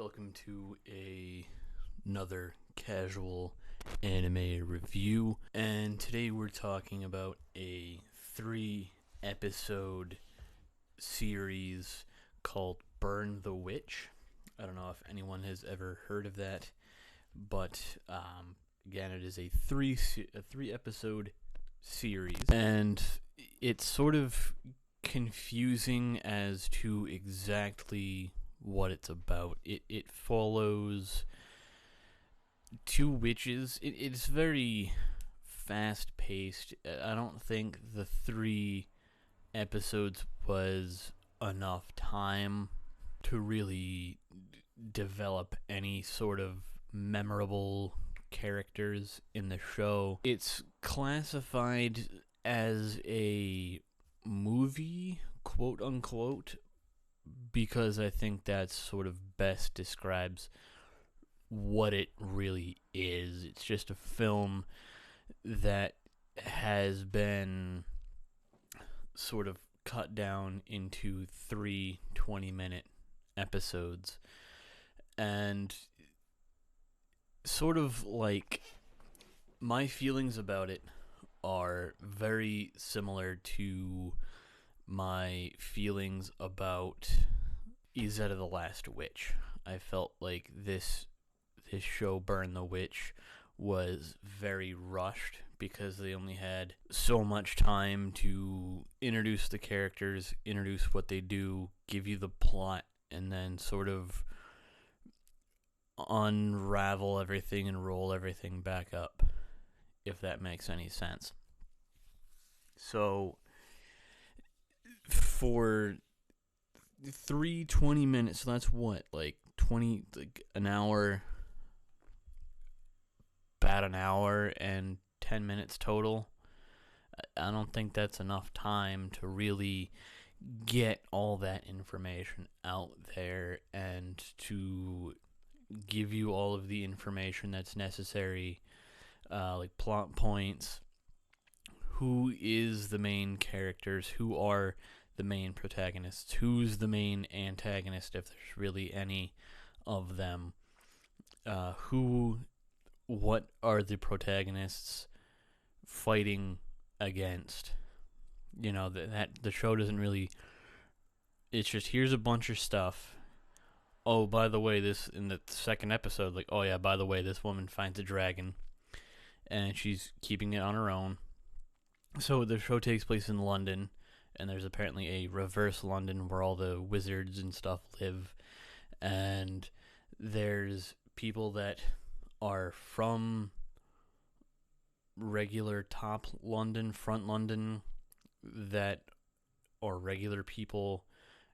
Welcome to another casual anime review, and today we're talking about a 3-episode series called Burn the Witch. I don't know if anyone has ever heard of that, but again, it is a 3-episode series, and it's sort of confusing as to exactly what it's about. It follows two witches. It's very fast paced. I don't think the 3 episodes was enough time to really develop any sort of memorable characters in the show. It's classified as a movie, quote unquote, because I think that sort of best describes what it really is. It's just a film that has been sort of cut down into 3 20-minute episodes. And sort of like my feelings about it are very similar to my feelings about Izetta the Last Witch. I felt like this show, Burn the Witch, was very rushed because they only had so much time to introduce the characters, introduce what they do, give you the plot, and then sort of unravel everything and roll everything back up, if that makes any sense. So for 3 20 minutes, so that's what, like 20, like an hour, about an hour and 10 minutes total. I don't think that's enough time to really get all that information out there and to give you all of the information that's necessary, like plot points, who is the main characters, who are the main protagonists, who's the main antagonist, if there's really any of them, what are the protagonists fighting against. You know, that the show doesn't really, it's just, here's a bunch of stuff. Oh, by the way, this, in the second episode, like, oh yeah, by the way, this woman finds a dragon and she's keeping it on her own. So the show takes place in London, and there's apparently a reverse London where all the wizards and stuff live, and there's people that are from regular top London, front London, that are regular people,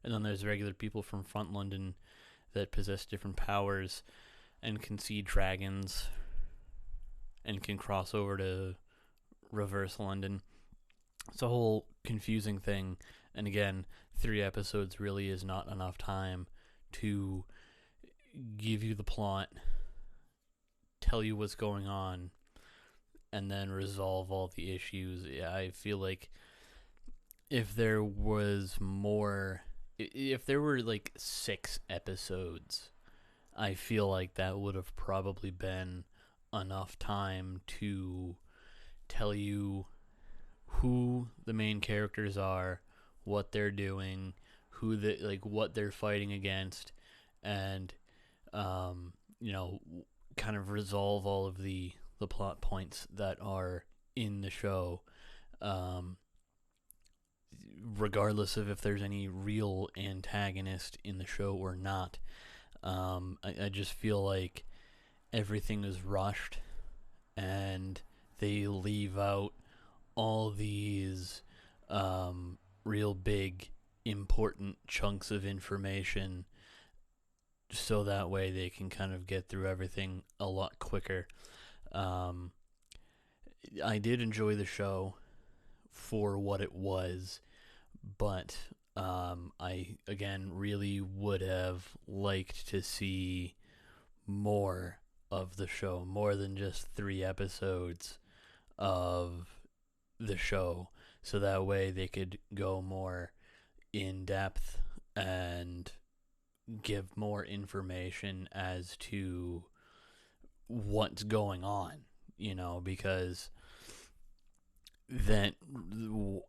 and then there's regular people from front London that possess different powers and can see dragons and can cross over to reverse London. It's a whole confusing thing, and again, 3 episodes really is not enough time to give you the plot, tell you what's going on, and then resolve all the issues. I feel like if there was more, if there were like 6 episodes, I feel like that would have probably been enough time to tell you who the main characters are, what they're doing, what they're fighting against, and kind of resolve all of the plot points that are in the show, regardless of if there's any real antagonist in the show or not. I just feel like everything is rushed, and they leave out all these real big, important chunks of information so that way they can kind of get through everything a lot quicker. I did enjoy the show for what it was, but I, again, really would have liked to see more of the show, more than just 3 episodes of the show, so that way they could go more in depth and give more information as to what's going on, because that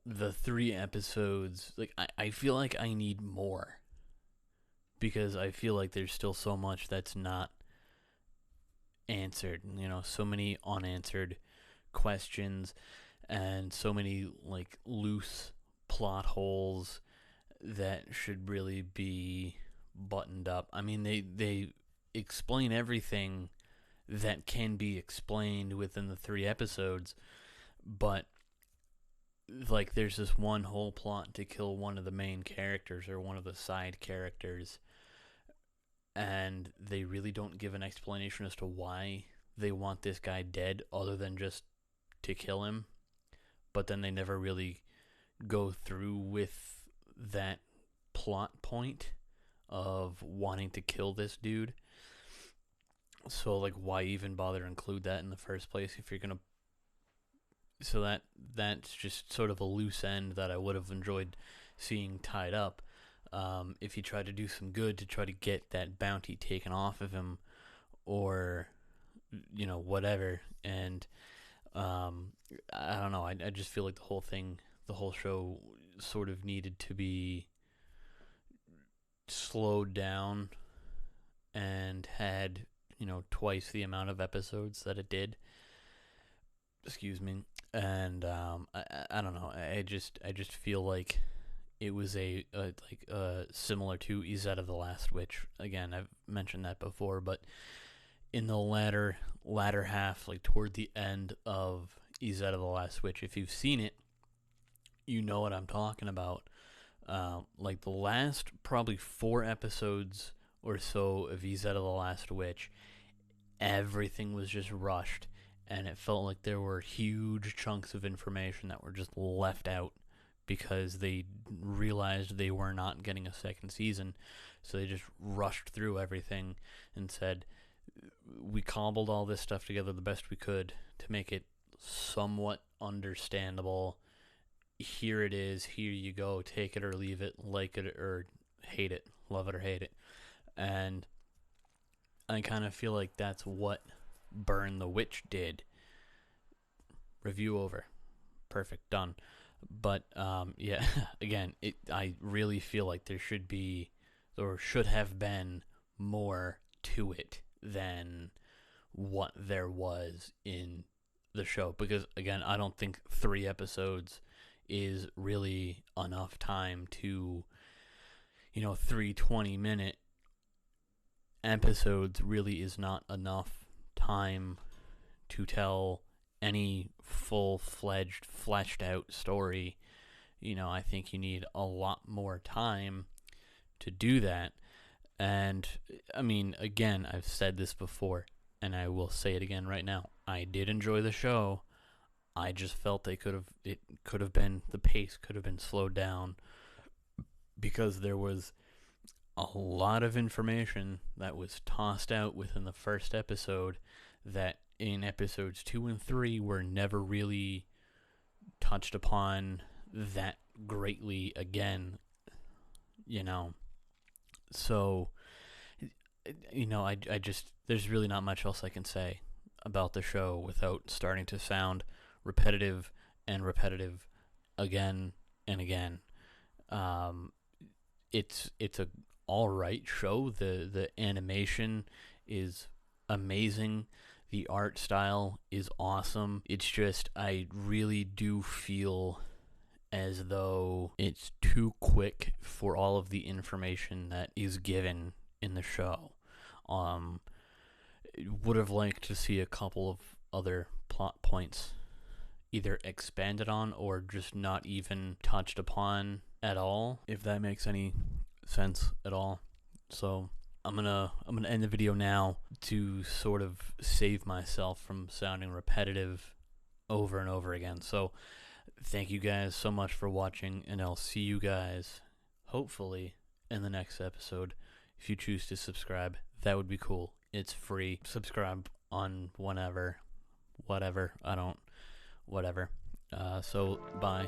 the 3 episodes, like, I feel like I need more, because I feel like there's still so much that's not answered, so many unanswered questions and so many like loose plot holes that should really be buttoned up. I mean, they explain everything that can be explained within the 3 episodes, but like there's this one whole plot to kill one of the main characters or one of the side characters, and they really don't give an explanation as to why they want this guy dead other than just to kill him. But then they never really go through with that plot point of wanting to kill this dude. So like, why even bother include that in the first place if you're gonna? So that's just sort of a loose end that I would have enjoyed seeing tied up. If he tried to do some good to try to get that bounty taken off of him, or whatever. And I don't know. I just feel like the whole show sort of needed to be slowed down and had, twice the amount of episodes that it did. Excuse me. And I don't know. I just feel like it was similar to Izetta the Last Witch. Again, I've mentioned that before, but in the latter half, like toward the end of Izetta the Last Witch, if you've seen it, you know what I'm talking about. Like the last probably 4 episodes or so of Izetta the Last Witch, everything was just rushed, and it felt like there were huge chunks of information that were just left out because they realized they were not getting a second season, so they just rushed through everything and said, we cobbled all this stuff together the best we could to make it somewhat understandable. Here it is, here you go, take it or leave it, like it or hate it, love it or hate it. And I kind of feel like that's what Burn the Witch did. Review over. Perfect, done. But yeah, again, I really feel like there should be, or should have been, more to it than what there was in the show. Because again, I don't think 3 episodes is really enough time to, 3 20-minute episodes really is not enough time to tell any full-fledged, fleshed-out story. I think you need a lot more time to do that. And, I mean, again, I've said this before, and I will say it again right now. I did enjoy the show. I just felt the pace could have been slowed down, because there was a lot of information that was tossed out within the first episode that in episodes 2 and 3 were never really touched upon that greatly again, So, I just, there's really not much else I can say about the show without starting to sound repetitive again and again. It's a all right show. The animation is amazing. The art style is awesome. It's just, I really do feel as though it's too quick for all of the information that is given in the show. Would have liked to see a couple of other plot points either expanded on or just not even touched upon at all, if that makes any sense at all. So I'm gonna end the video now to sort of save myself from sounding repetitive over and over again. So thank you guys so much for watching, and I'll see you guys hopefully in the next episode. If you choose to subscribe, that would be cool. It's free. Subscribe on whatever. So bye.